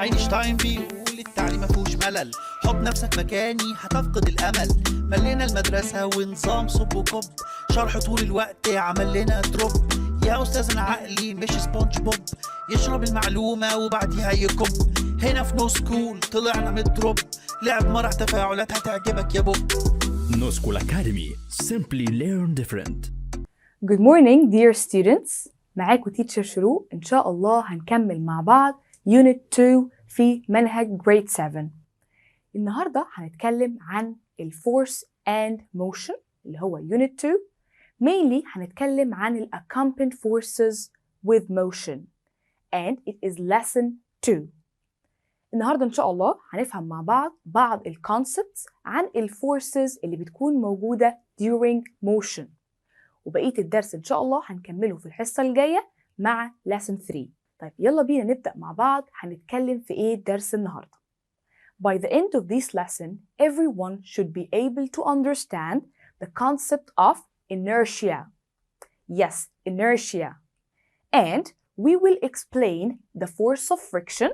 اينشتاين بيقول التعليم مفهوش ملل، حط نفسك مكاني هتفقد الامل. ملينا المدرسه ونظام صب وكب، شرح طول الوقت عمل لنا دروب. يا استاذنا عقلي مش سبونج بوب، يشرب المعلومه وبعديها يكب. هنا في نوسكول طلعنا من الدروب، لعب مرح تفاعلات هتعجبك يا بوب. نوسكول أكاديمي. Simply learn different. Good morning dear students. معاكم teacher شروق. إن شاء الله هنكمل مع بعض Unit 2 في منهج Grade 7. النهاردة هنتكلم عن Force and Motion اللي هو Unit 2. Mainly هنتكلم عن Accompanying Forces with Motion and it is Lesson 2. النهاردة إن شاء الله هنفهم مع بعض الconcepts عن الforces اللي بتكون موجودة during motion، وبقية الدرس إن شاء الله هنكمله في الحصة الجاية مع lesson 3. طيب يلا بينا نبدأ مع بعض. هنتكلم في إيه درس النهاردة؟ By the end of this lesson, everyone should be able to understand the concept of inertia. Yes, inertia. And we will explain the force of friction,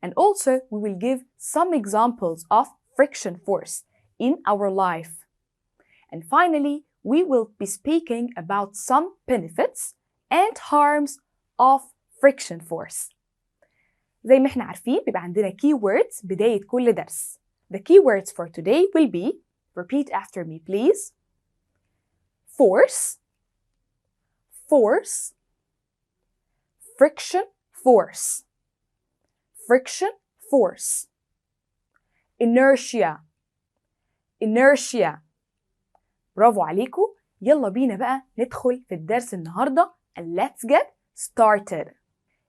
and also we will give some examples of friction force in our life. And finally, we will be speaking about some benefits and harms of friction force. زي ما احنا عارفين بيبقى عندنا keywords بداية كل درس. The keywords for today will be, repeat after me please, force, force, friction force, friction force, inertia, inertia. برافو عليكم. يلا بينا بقى ندخل في الدرس النهاردة and let's get started.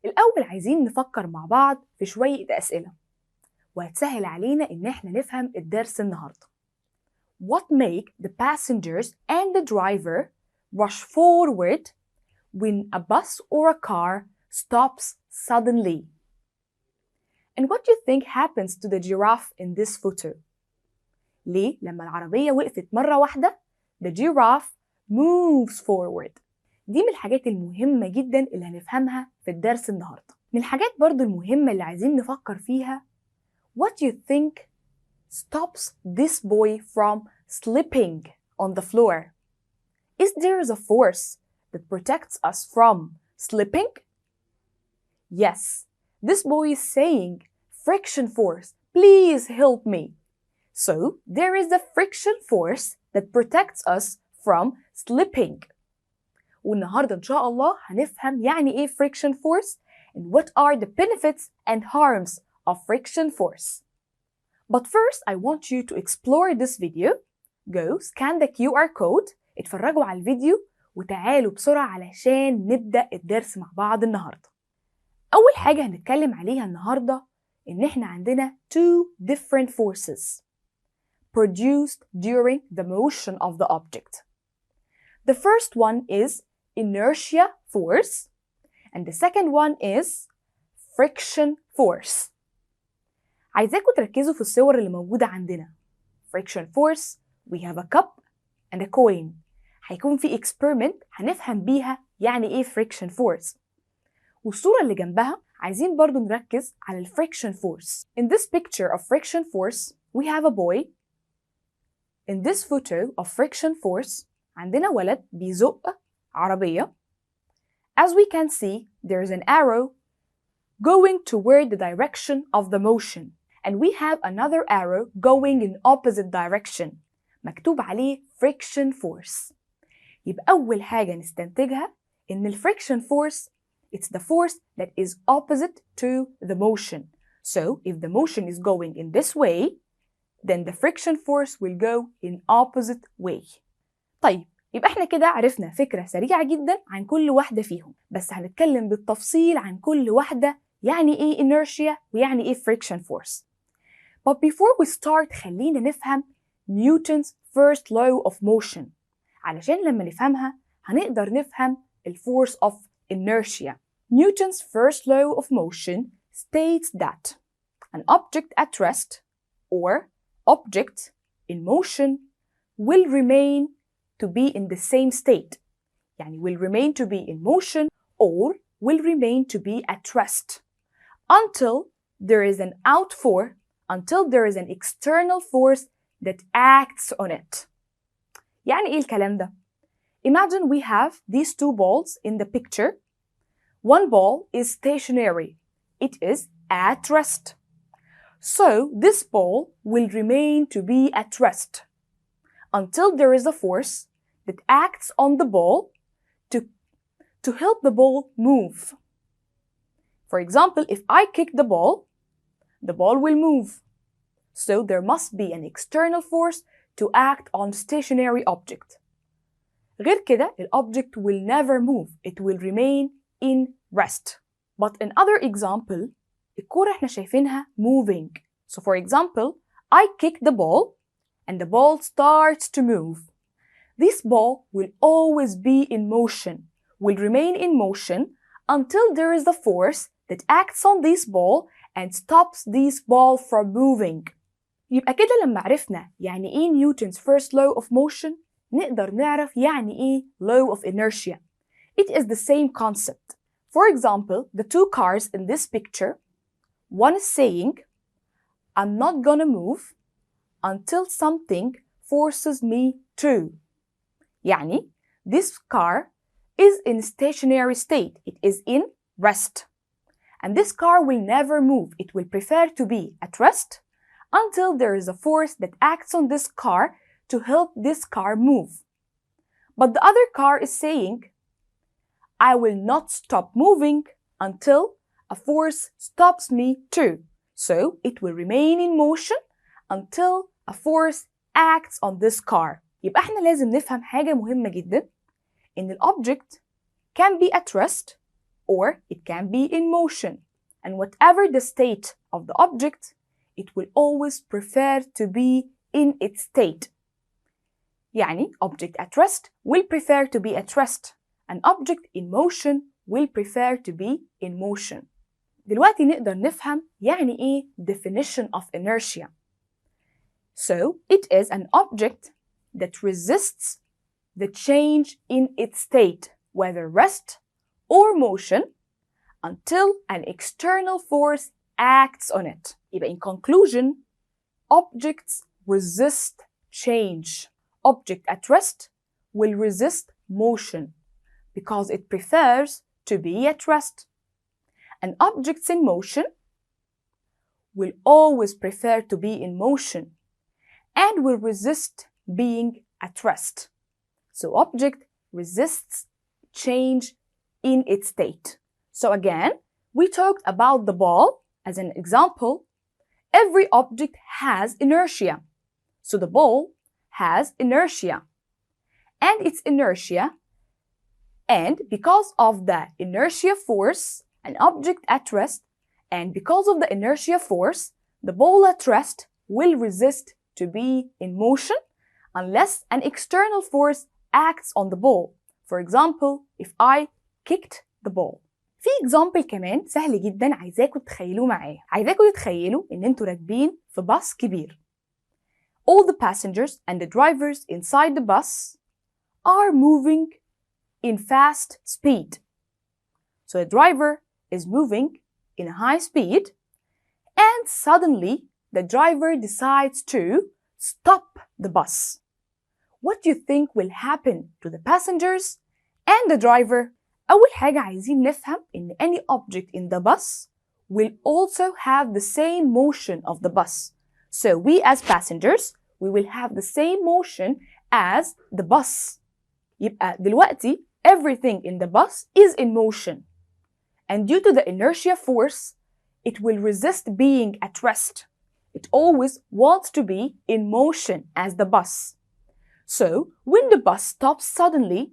الأول عايزين نفكر مع بعض في شوية أسئلة وهتسهل علينا إن احنا نفهم الدرس النهاردة. What make the passengers and the driver rush forward when a bus or a car stops suddenly? And what do you think happens to the giraffe in this photo? ليه لما العربية وقفت مرة واحدة the giraffe moves forward؟ دي من الحاجات المهمة جدا اللي هنفهمها في الدرس النهاردة. من الحاجات برضو المهمة اللي عايزين نفكر فيها what do you think stops this boy from slipping on the floor? Is there a force that protects us from slipping? Yes, this boy is saying friction force, please help me. So there is a friction force that protects us from slipping. والنهاردة إن شاء الله هنفهم يعني إيه friction force and what are the benefits and harms of friction force. But first I want you to explore this video. Go scan the QR code. اتفرجوا على الفيديو وتعالوا بسرعة علشان نبدأ الدرس مع بعض النهاردة. أول حاجة هنتكلم عليها النهاردة إن إحنا عندنا two different forces produced during the motion of the object. The first one is inertia force and the second one is friction force. عايزاكم تركزوا في الصور اللي موجودة عندنا. Friction force, we have a cup and a coin. هيكون في experiment هنفهم بيها يعني ايه friction force. والصورة اللي جنبها عايزين برضو نركز على friction force. In this picture of friction force, we have a boy. In this photo of friction force, عندنا ولد بيزق عربية. As we can see, there is an arrow going toward the direction of the motion. And we have another arrow going in opposite direction. مكتوب عليه friction force. يبقى أول حاجة نستنتجها إن friction force, it's the force that is opposite to the motion. So if the motion is going in this way, then the friction force will go in opposite way. طيب يبقى احنا كده عرفنا فكرة سريعة جدا عن كل واحدة فيهم، بس هنتكلم بالتفصيل عن كل واحدة يعني ايه inertia ويعني ايه friction force. But before we start خلينا نفهم Newton's first law of motion. علشان لما نفهمها هنقدر نفهم force of inertia. Newton's first law of motion states that an object at rest or object in motion will remain to be in the same state. يعني will remain to be in motion or will remain to be at rest until there is an out force until there is an external force that acts on it. يعني إيه الكلام ده؟ Imagine we have these two balls in the picture. One ball is stationary. It is at rest. So this ball will remain to be at rest until there is a force that acts on the ball to help the ball move. For example, if I kick the ball will move. So there must be an external force to act on stationary object. غير كده, the object will never move. It will remain in rest. But in other example, الكورة احنا شايفينها moving. So for example, I kick the ball and the ball starts to move. This ball will always be in motion, will remain in motion until there is a force that acts on this ball and stops this ball from moving. يبقى كده لما عرفنا يعني ايه نيوتن's first law of motion, نقدر نعرف يعني ايه law of inertia. It is the same concept. For example, the two cars in this picture, one is saying, I'm not gonna move until something forces me to. يعني this car is in stationary state. It is in rest. And this car will never move. It will prefer to be at rest until there is a force that acts on this car to help this car move. But the other car is saying, I will not stop moving until a force stops me too. So it will remain in motion until a force acts on this car. يبقى احنا لازم نفهم حاجة مهمة جدا, إن ال object can be at rest or it can be in motion. And whatever the state of the object, it will always prefer to be in its state. يعني object at rest will prefer to be at rest. An object in motion will prefer to be in motion. دلوقتي نقدر نفهم يعني إيه definition of inertia. So it is an object that resists the change in its state, whether rest or motion, until an external force acts on it. يبقى in conclusion, objects resist change. Object at rest will resist motion because it prefers to be at rest. And objects in motion will always prefer to be in motion and will resist being at rest. So object resists change in its state. So again, we talked about the ball as an example. Every object has inertia. So the ball has inertia. And its inertia, and because of the inertia force, an object at rest, and because of the inertia force, the ball at rest will resist to be in motion unless an external force acts on the ball. For example, if I kicked the ball. في example كمان سهل جدا عايزاكم تتخيلوه معايا. عايزاكم تتخيلوا إن انتوا راكبين في باص كبير. All the passengers and the drivers inside the bus are moving in fast speed. So the driver is moving in high speed, and suddenly the driver decides to stop the bus. What do you think will happen to the passengers and the driver? أول حاجة عايزين نفهم إن any object in the bus will also have the same motion of the bus. So we as passengers, we will have the same motion as the bus. يبقى دلوقتي everything in the bus is in motion. And due to the inertia force, it will resist being at rest. It always wants to be in motion as the bus. So when the bus stops suddenly,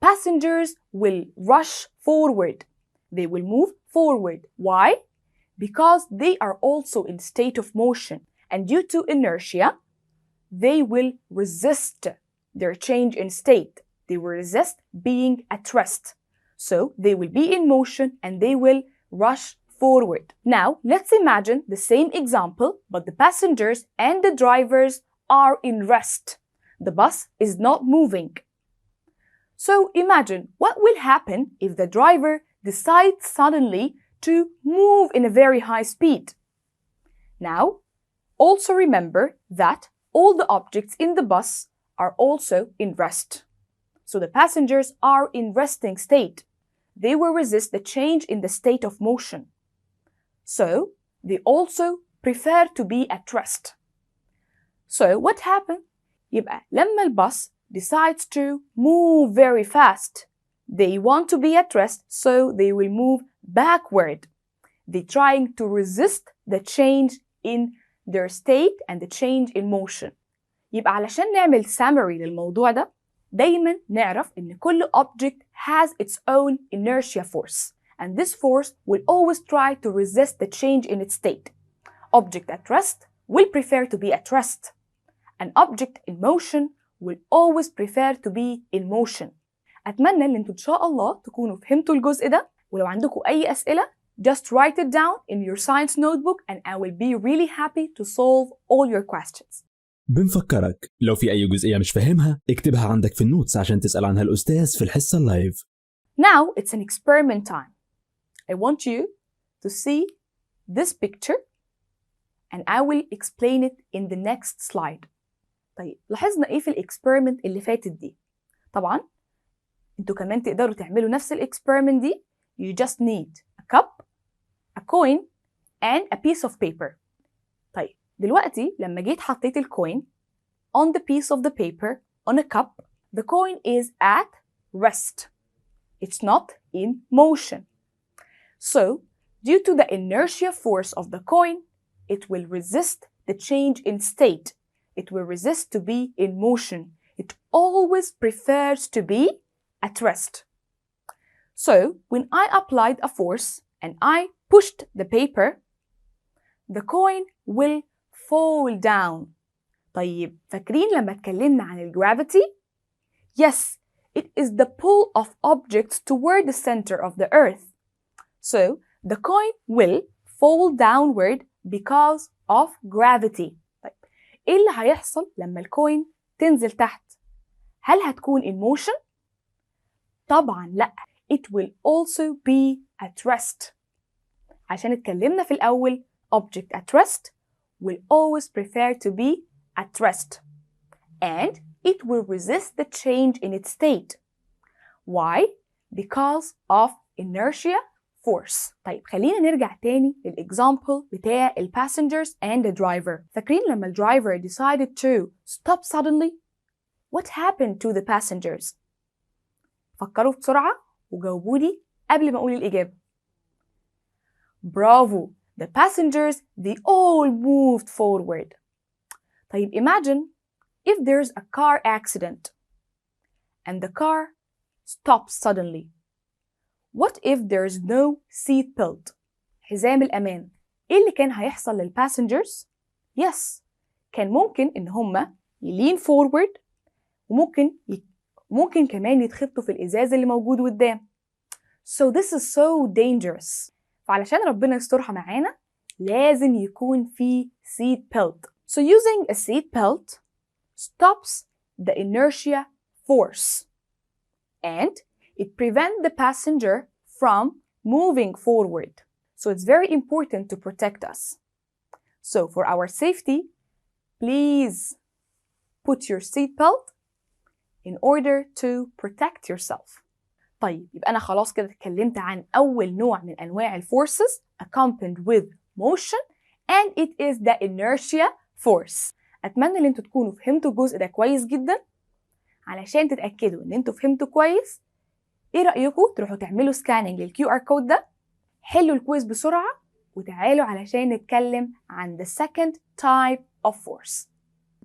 passengers will rush forward. They will move forward. Why? Because they are also in state of motion. And due to inertia, they will resist their change in state. They will resist being at rest. So they will be in motion and they will rush forward. Now, let's imagine the same example, but the passengers and the drivers are in rest. The bus is not moving. So imagine what will happen if the driver decides suddenly to move in a very high speed. Now, also remember that all the objects in the bus are also in rest. So the passengers are in resting state. They will resist the change in the state of motion. So they also prefer to be at rest. So what happened? يبقى لما الباص decides to move very fast, they want to be at rest, so they will move backward. They're trying to resist the change in their state and the change in motion. يبقى علشان نعمل summary للموضوع ده، دايما نعرف إن كل object has its own inertia force, and this force will always try to resist the change in its state. Object at rest will prefer to be at rest. An object in motion will always prefer to be in motion. أتمنى إن انتوا إن شاء الله تكونوا فهمتوا الجزء ده، ولو عندكم أي أسئلة just write it down in your science notebook and I will be really happy to solve all your questions. بنفكرك لو في أي جزئية مش فاهمها اكتبها عندك في النوتس عشان تسأل عنها الأستاذ في الحصة اللايف. Now it's an experiment time. I want you to see this picture and I will explain it in the next slide. طيب لاحظنا إيه في الإكسبيرمنت اللي فاتت دي؟ طبعاً انتوا كمان تقدروا تعملوا نفس الإكسبيرمنت دي. You just need a cup, a coin and a piece of paper. طيب دلوقتي لما جيت حطيت الكوين on the piece of the paper on a cup, the coin is at rest. It's not in motion. So, due to the inertia force of the coin, it will resist the change in state. It will resist to be in motion. It always prefers to be at rest. So, when I applied a force and I pushed the paper, the coin will fall down. طيب فاكرين لما اتكلمنا عن gravity? Yes, it is the pull of objects toward the center of the earth. So, the coin will fall downward because of gravity. طيب ايه اللي هيحصل لما الكوين تنزل تحت؟ هل هتكون in motion؟ طبعا لا. It will also be at rest. عشان اتكلمنا في الأول object at rest will always prefer to be at rest and it will resist the change in its state. Why? Because of inertia force. طيب خلينا نرجع تاني للإكزامبل بتاع ال passengers and the driver. فاكرين لما ال driver decided to stop suddenly? What happened to the passengers? فكروا بسرعة وجاوبولي قبل ما أقول الإجابة. برافو! The passengers, they all moved forward. طيب imagine if there's a car accident and the car stops suddenly. What if there's no seat belt? حزام الأمان. إيه اللي كان هيحصل للpassengers؟ Yes, كان ممكن إن هما يلين forward وممكن كمان يتخبطوا في الإزاز اللي موجود قدام. So this is so dangerous. فعلشان ربنا يسترها معانا لازم يكون في seat belt. So using a seat belt stops the inertia force and it prevents the passenger from moving forward. So it's very important to protect us. So for our safety, please put your seat belt in order to protect yourself. طيب يبقى أنا خلاص كده اتكلمت عن أول نوع من أنواع forces accompanied with motion and it is the inertia force. أتمنى إن انتوا تكونوا فهمتوا الجزء ده كويس جدا. علشان تتأكدوا إن انتوا فهمتوا كويس، إيه رأيكم تروحوا تعملوا سكاننج للكيو ار كود ده، حلوا الكويز بسرعة وتعالوا علشان نتكلم عن the second type of force.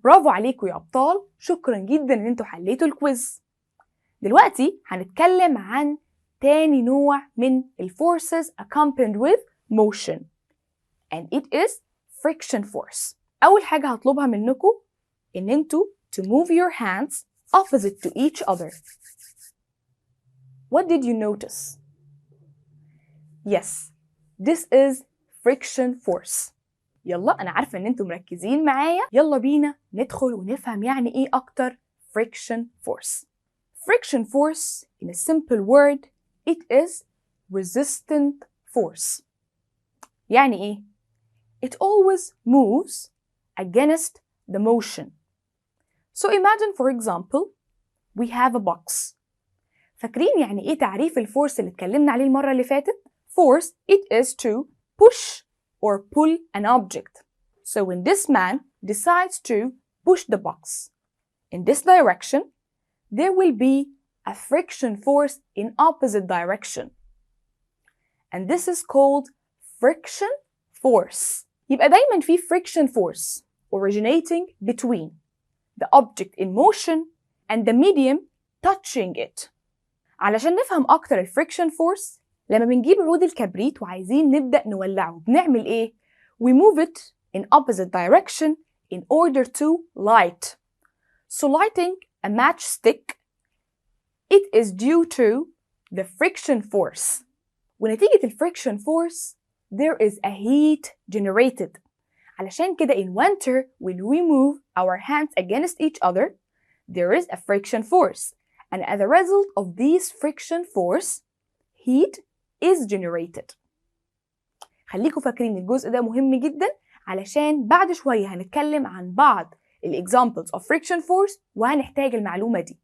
برافو عليكم يا أبطال، شكرا جدا إن انتوا حليتوا الكويز. دلوقتي هنتكلم عن تاني نوع من forces accompanied with motion and it is friction force. أول حاجة هطلبها منكم إن انتوا to move your hands opposite to each other. What did you notice? Yes, this is friction force. يلا أنا عارفة إن انتوا مركزين معايا، يلا بينا ندخل ونفهم يعني إيه أكتر friction force. Friction force, in a simple word, it is resistant force. يعني إيه؟ It always moves against the motion. So imagine for example we have a box. فاكرين يعني إيه تعريف الفورس اللي اتكلمنا عليه المرة اللي فاتت؟ Force, it is to push or pull an object. So when this man decides to push the box in this direction, there will be a friction force in opposite direction. And this is called friction force. يبقى دايما في friction force originating between the object in motion and the medium touching it. علشان نفهم أكتر الفريكشن فورس، لما بنجيب عود الكبريت وعايزين نبدأ نولعه بنعمل إيه؟ We move it in opposite direction in order to light. So lighting a matchstick, it is due to the friction force. ونتيجة الفريكشن force, there is a heat generated. علشان كده in winter, when we move our hands against each other, there is a friction force. And as a result of this friction force, heat is generated. خليكم فاكرين الجزء ده مهم جدا علشان بعد شوية هنتكلم عن بعض examples of friction force وهنحتاج المعلومة دي.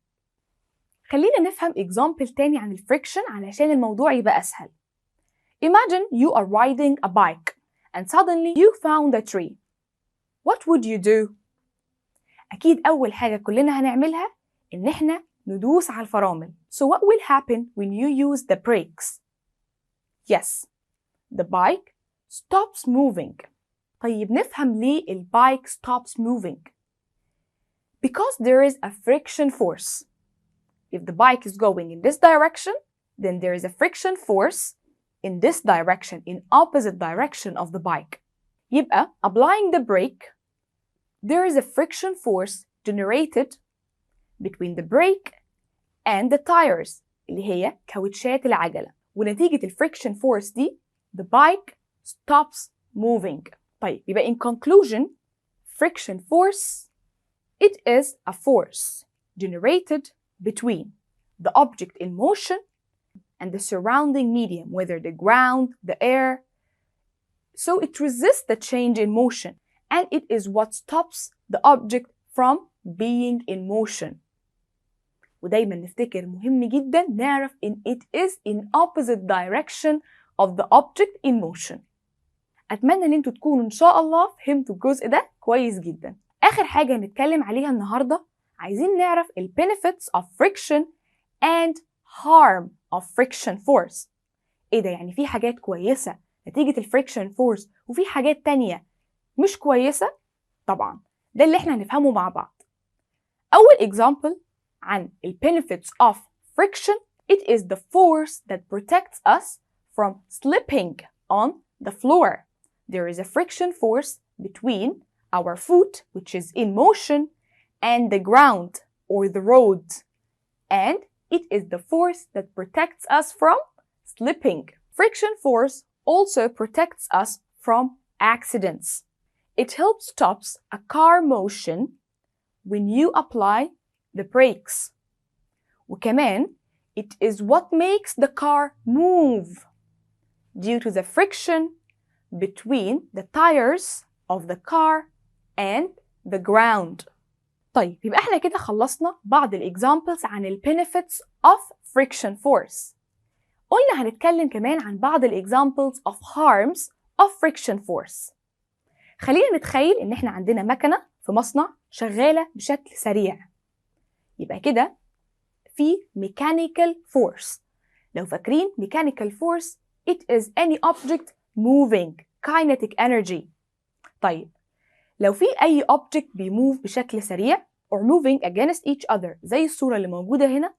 خلينا نفهم example تاني عن الفريكشن علشان الموضوع يبقى أسهل. Imagine you are riding a bike and suddenly you found a tree. What would you do? أكيد أول حاجة كلنا هنعملها إن إحنا ندوس على الفرامل. So what will happen when you use the brakes? Yes, the bike stops moving. طيب نفهم ليه البايك stops moving. Because there is a friction force. If the bike is going in this direction, then there is a friction force in this direction, in opposite direction of the bike. يبقى applying the brake, there is a friction force generated between the brake and the tires اللي هي كاوتشات العجلة. ونتيجة الفريكشن فورس دي the bike stops moving. طيب يبقى in conclusion, friction force, it is a force generated between the object in motion and the surrounding medium, whether the ground, the air. So it resists the change in motion, and it is what stops the object from being in motion. ودايما نفتكر مهم جدا نعرف إن it is in opposite direction of the object in motion. أتمنى إن انتوا تكونوا إن شاء الله فهمتوا الجزء ده كويس جدا. آخر حاجة هنتكلم عليها النهاردة عايزين نعرف ال benefits of friction and harm of friction force. إيه ده؟ يعني في حاجات كويسة نتيجة الفريكشن فورس وفي حاجات تانية مش كويسة؟ طبعا ده اللي احنا هنفهمه مع بعض. أول example عن ال benefits of friction, it is the force that protects us from slipping on the floor. There is a friction force between our foot, which is in motion, and the ground or the road. And it is the force that protects us from slipping. Friction force also protects us from accidents. It helps stops a car motion when you apply the brakes. وكمان it is what makes the car move due to the friction between the tires of the car and the ground. طيب يبقى احنا كده خلصنا بعض الexamples عن ال benefits of friction force. قلنا هنتكلم كمان عن بعض الexamples of harms of friction force. خلينا نتخيل ان احنا عندنا مكنة في مصنع شغالة بشكل سريع. يبقى كده في mechanical force. لو فاكرين mechanical force, it is any object moving, kinetic energy. طيب لو في أي object بيموف بشكل سريع or moving against each other زي الصورة اللي موجودة هنا،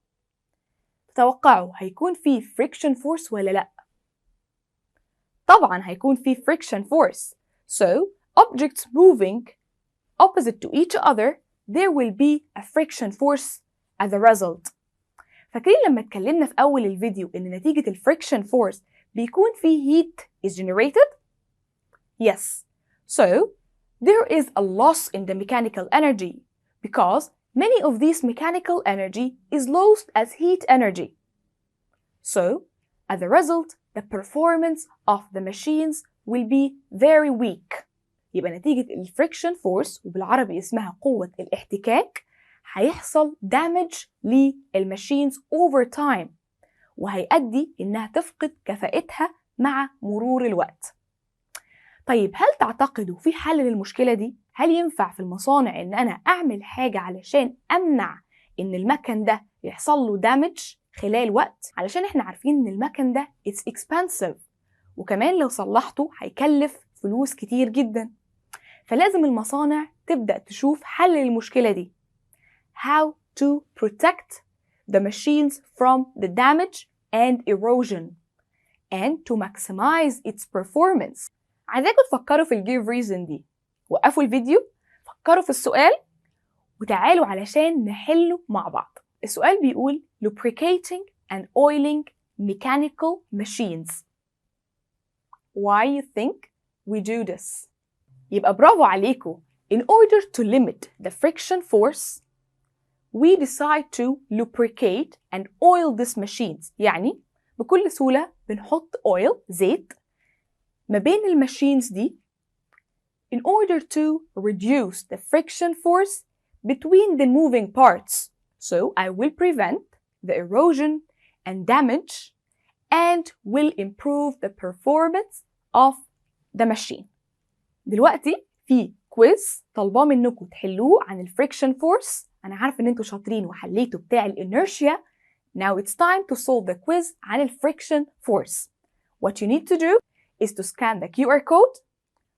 تتوقعوا هيكون في friction force ولا لأ؟ طبعا هيكون في friction force. So objects moving opposite to each other, there will be a friction force as a result. فاكرين لما اتكلمنا في أول الفيديو إن نتيجة الفريكشن فورس بيكون في heat is generated? Yes. So there is a loss in the mechanical energy because many of this mechanical energy is lost as heat energy. So as a result, the performance of the machines will be very weak. يبقى نتيجة الفريكشن فورس وبالعربي اسمها قوة الاحتكاك هيحصل damage للماشينز over time وهيؤدي إنها تفقد كفاءتها مع مرور الوقت. طيب هل تعتقدوا في حل للمشكلة دي؟ هل ينفع في المصانع إن أنا أعمل حاجة علشان أمنع إن المكن ده يحصل له damage خلال وقت؟ علشان إحنا عارفين إن المكن ده it's expensive وكمان لو صلحته هيكلف فلوس كتير جدا. فلازم المصانع تبدأ تشوف حل للمشكلة دي. How to protect the machines from the damage and erosion and to maximize its performance. عايزاكم تفكروا في الجيف ريزن دي. وقفوا الفيديو، فكروا في السؤال وتعالوا علشان نحله مع بعض. السؤال بيقول lubricating and oiling mechanical machines. Why you think we do this? يبقى برافو عليكم. In order to limit the friction force, we decide to lubricate and oil these machines. يعني بكل سهولة بنحط oil زيت ما بين الماشينز دي in order to reduce the friction force between the moving parts. So I will prevent the erosion and damage and will improve the performance of the machine. دلوقتي في كويز طالباه منكم تحلوه عن الفريكشن فورس. أنا عارفة إن أنتوا شاطرين وحليتوا بتاع الإنرشيا. Now it's time to solve the quiz عن الفريكشن فورس. What you need to do is to scan the QR code,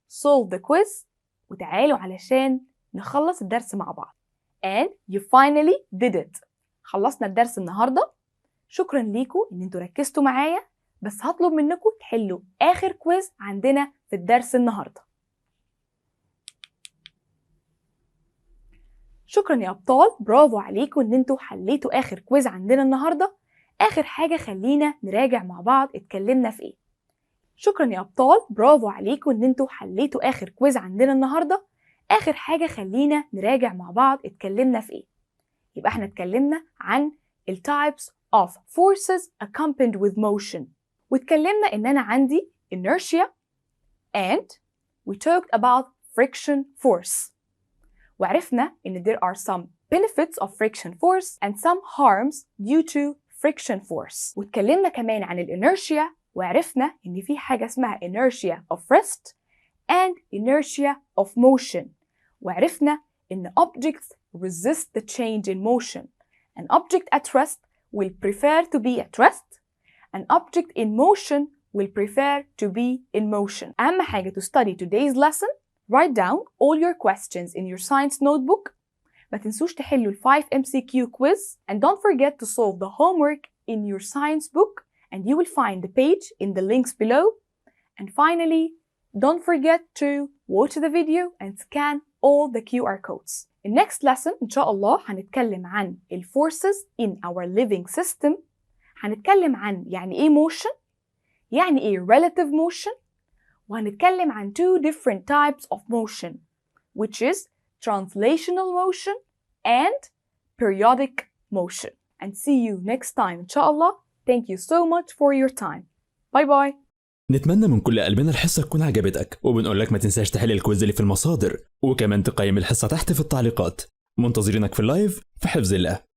solve the quiz وتعالوا علشان نخلص الدرس مع بعض. And you finally did it. خلصنا الدرس النهاردة. شكرا ليكم إن أنتوا ركزتوا معايا، بس هطلب منكم تحلوا آخر كويز عندنا في الدرس النهاردة. شكرا يا أبطال، برافو عليكم إن انتوا حليتوا آخر كويز عندنا النهاردة. آخر حاجة خلينا نراجع مع بعض اتكلمنا في إيه. شكرا يا أبطال، برافو عليكم إن انتوا حليتوا آخر كويز عندنا النهاردة. آخر حاجة خلينا نراجع مع بعض اتكلمنا في إيه. يبقى احنا اتكلمنا عن ال types of forces accompanied with motion، واتكلمنا إن أنا عندي inertia and we talked about friction force. وعرفنا إن there are some benefits of friction force and some harms due to friction force. واتكلمنا كمان عن الإنرشيا وعرفنا إن في حاجة اسمها inertia of rest and inertia of motion. وعرفنا إن objects resist the change in motion. An object at rest will prefer to be at rest. An object in motion will prefer to be in motion. أهم حاجة to study today's lesson. Write down all your questions in your science notebook. ما تنسوش تحلوا ال 5 MCQ quiz and don't forget to solve the homework in your science book and you will find the page in the links below. And finally, don't forget to watch the video and scan all the QR codes. In next lesson إن شاء الله هنتكلم عن ال forces in our living system. هنتكلم عن يعني إيه motion، يعني إيه relative motion، وهنتكلم عن 2 different types of motion which is translational motion and periodic motion. And see you next time إن شاء الله. Thank you so much for your time. Bye bye. نتمنى من كل قلبنا الحصة تكون عجبتك، وبنقول لك ما تنساش تحل الكويز اللي في المصادر، وكمان تقيم الحصة تحت في التعليقات. منتظرينك في اللايف في حفظ الله.